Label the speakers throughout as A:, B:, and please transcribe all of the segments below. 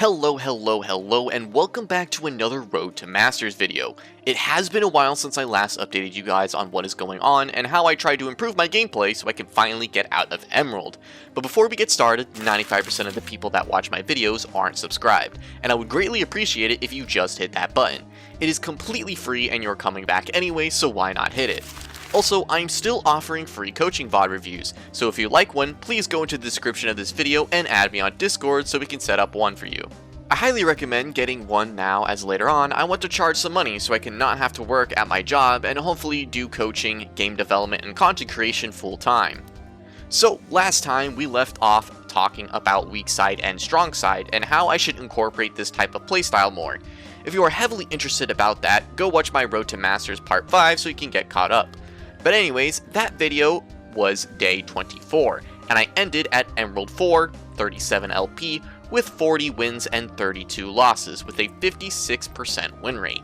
A: Hello, and welcome back to another Road to Masters video. It has been a while since I last updated you guys on what is going on and how I try to improve my gameplay so I can finally get out of Emerald. But before we get started, 95% of the people that watch my videos aren't subscribed, and I would greatly appreciate it if you just hit that button. It is completely free and you're coming back anyway, so why not hit it? Also, I'm still offering free coaching VOD reviews, so if you like one, please go into the description of this video and add me on Discord so we can set up one for you. I highly recommend getting one now, as later on I want to charge some money so I can not have to work at my job and hopefully do coaching, game development, and content creation full time. So last time we left off talking about weak side and strong side and how I should incorporate this type of playstyle more. If you are heavily interested about that, go watch my Road to Masters Part 5 so you can get caught up. But anyways, that video was day 24, and I ended at Emerald 4, 37 LP, with 40 wins and 32 losses, with a 56% win rate.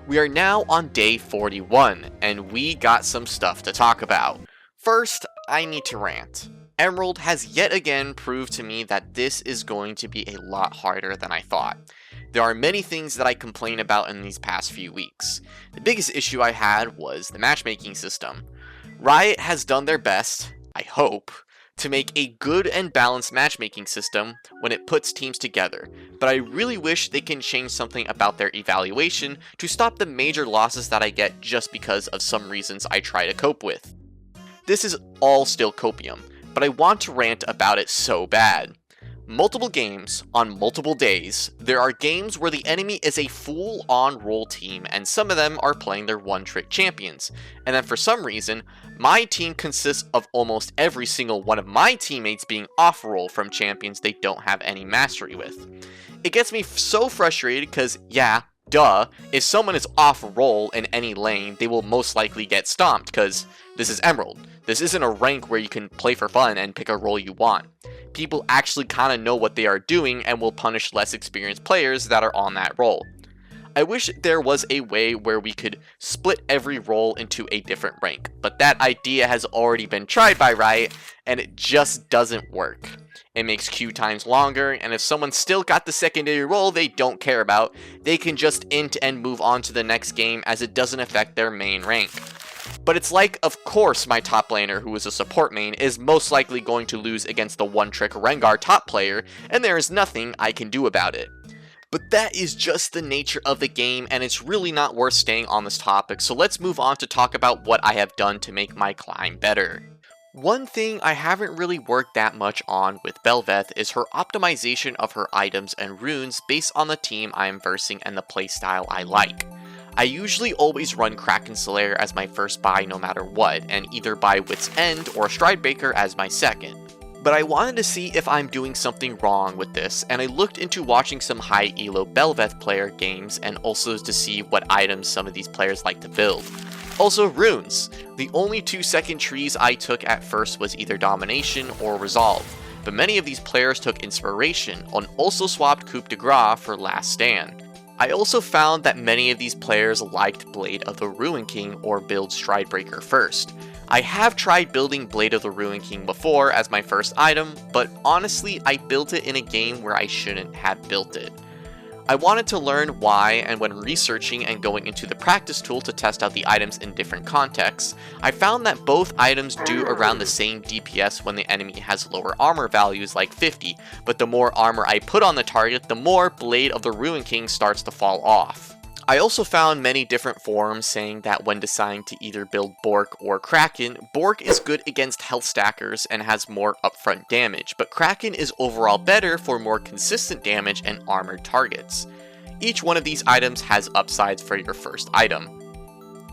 A: We are now on day 41, and we got some stuff to talk about. First, I need to rant. Emerald has yet again proved to me that this is going to be a lot harder than I thought. There are many things that I complain about in these past few weeks. The biggest issue I had was the matchmaking system. Riot has done their best, I hope, to make a good and balanced matchmaking system when it puts teams together, but I really wish they can change something about their evaluation to stop the major losses that I get just because of some reasons I try to cope with. This is all still copium, but I want to rant about it so bad. Multiple games on multiple days. There are games where the enemy is a full-on role team and some of them are playing their one-trick champions. And then for some reason, my team consists of almost every single one of my teammates being off-role from champions they don't have any mastery with. It gets me so frustrated because, yeah, duh, if someone is off-role in any lane, they will most likely get stomped because this is Emerald. This isn't a rank where you can play for fun and pick a role you want. People actually kind of know what they are doing and will punish less experienced players that are on that role. I wish there was a way where we could split every role into a different rank, but that idea has already been tried by Riot and it just doesn't work. It makes queue times longer, and if someone still got the secondary role they don't care about, they can just int and move on to the next game as it doesn't affect their main rank. But it's like, of course my top laner, who is a support main, is most likely going to lose against the one-trick Rengar top player, and there is nothing I can do about it. But that is just the nature of the game, and it's really not worth staying on this topic, so let's move on to talk about what I have done to make my climb better. One thing I haven't really worked that much on with Bel'Veth is her optimization of her items and runes based on the team I am versing and the playstyle I like. I usually always run Kraken Slayer as my first buy no matter what, and either buy Wit's End or Stridebreaker as my second. But I wanted to see if I'm doing something wrong with this, and I looked into watching some high elo Bel'Veth player games and also to see what items some of these players like to build. Also runes. The only 2-second trees I took at first was either Domination or Resolve, but many of these players took Inspiration and also swapped Coup de Grace for Last Stand. I also found that many of these players liked Blade of the Ruin King or build Stridebreaker first. I have tried building Blade of the Ruin King before as my first item, but honestly I built it in a game where I shouldn't have built it. I wanted to learn why, and when researching and going into the practice tool to test out the items in different contexts, I found that both items do around the same DPS when the enemy has lower armor values like 50, but the more armor I put on the target, the more Blade of the Ruin King starts to fall off. I also found many different forums saying that when deciding to either build Bork or Kraken, Bork is good against health stackers and has more upfront damage, but Kraken is overall better for more consistent damage and armored targets. Each one of these items has upsides for your first item.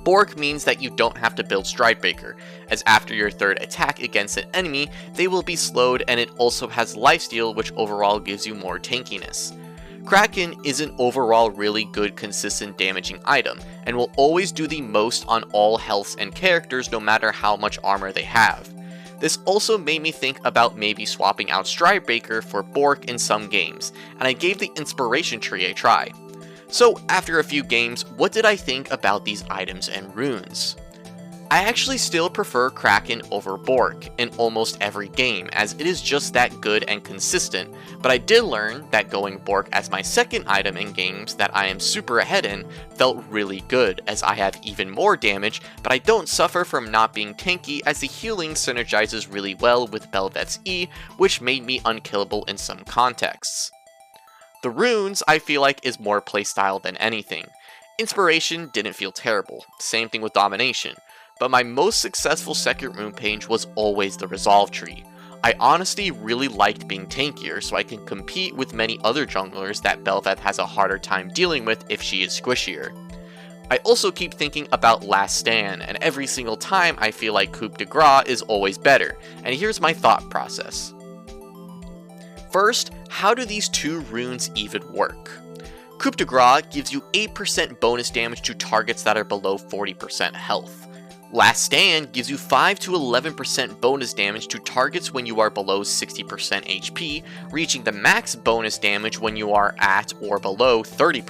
A: Bork means that you don't have to build Stridebreaker, as after your third attack against an enemy, they will be slowed, and it also has lifesteal, which overall gives you more tankiness. Kraken is an overall really good consistent damaging item, and will always do the most on all healths and characters no matter how much armor they have. This also made me think about maybe swapping out Stridebreaker for Bork in some games, and I gave the Inspiration tree a try. So after a few games, what did I think about these items and runes? I actually still prefer Kraken over Bork in almost every game, as it is just that good and consistent, but I did learn that going Bork as my second item in games that I am super ahead in felt really good, as I have even more damage, but I don't suffer from not being tanky, as the healing synergizes really well with Bel'Veth's E, which made me unkillable in some contexts. The runes I feel like is more playstyle than anything. Inspiration didn't feel terrible, same thing with Domination, but my most successful second rune page was always the Resolve tree. I honestly really liked being tankier so I can compete with many other junglers that Bel'Veth has a harder time dealing with if she is squishier. I also keep thinking about Last Stand, and every single time I feel like Coup de Grace is always better, and here's my thought process. First, how do these two runes even work? Coup de Grace gives you 8% bonus damage to targets that are below 40% health. Last Stand gives you 5 to 11% bonus damage to targets when you are below 60% HP, reaching the max bonus damage when you are at or below 30%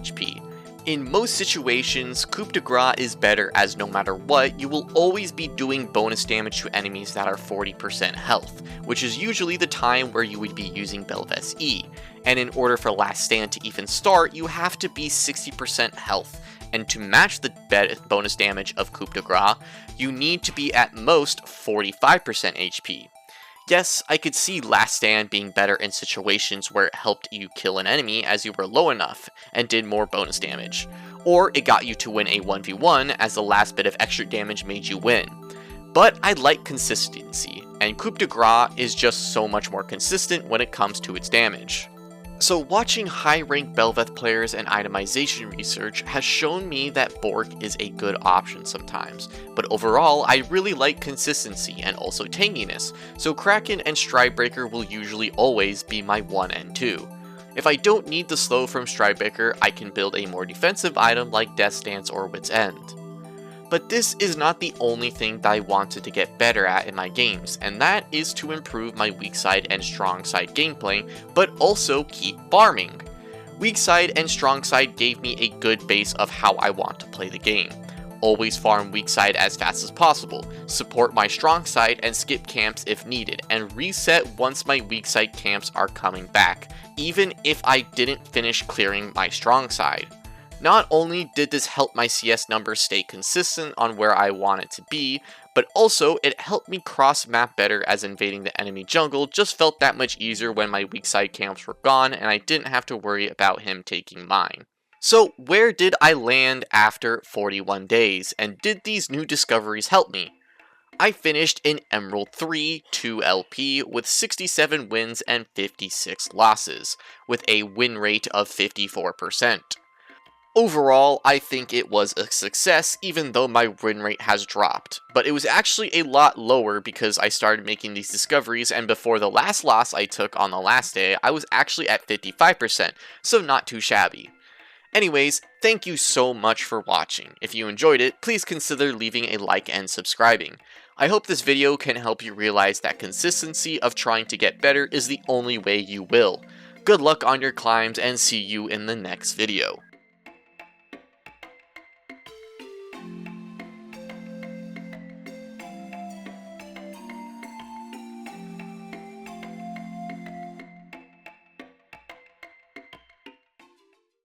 A: HP. In most situations, Coup de Grace is better, as no matter what, you will always be doing bonus damage to enemies that are 40% health, which is usually the time where you would be using Bel'Veth's E, and in order for Last Stand to even start, you have to be 60% health, and to match the bonus damage of Coup de Grace, you need to be at most 45% HP. Yes, I could see Last Stand being better in situations where it helped you kill an enemy as you were low enough and did more bonus damage, or it got you to win a 1v1 as the last bit of extra damage made you win. But I like consistency, and Coup de Grace is just so much more consistent when it comes to its damage. So watching high-ranked Bel'Veth players and itemization research has shown me that Bork is a good option sometimes, but overall I really like consistency and also tankiness, so Kraken and Stridebreaker will usually always be my 1 and 2. If I don't need the slow from Stridebreaker, I can build a more defensive item like Death's Dance or Wit's End. But this is not the only thing that I wanted to get better at in my games, and that is to improve my weak side and strong side gameplay, but also keep farming. Weak side and strong side gave me a good base of how I want to play the game. Always farm weak side as fast as possible, support my strong side and skip camps if needed, and reset once my weak side camps are coming back, even if I didn't finish clearing my strong side. Not only did this help my CS numbers stay consistent on where I want it to be, but also it helped me cross-map better, as invading the enemy jungle just felt that much easier when my weak side camps were gone and I didn't have to worry about him taking mine. So where did I land after 41 days, and did these new discoveries help me? I finished in Emerald 3 2LP with 67 wins and 56 losses, with a win rate of 54%. Overall, I think it was a success, even though my win rate has dropped, but it was actually a lot lower because I started making these discoveries, and before the last loss I took on the last day, I was actually at 55%, so not too shabby. Anyways, thank you so much for watching. If you enjoyed it, please consider leaving a like and subscribing. I hope this video can help you realize that consistency of trying to get better is the only way you will. Good luck on your climbs, and see you in the next video.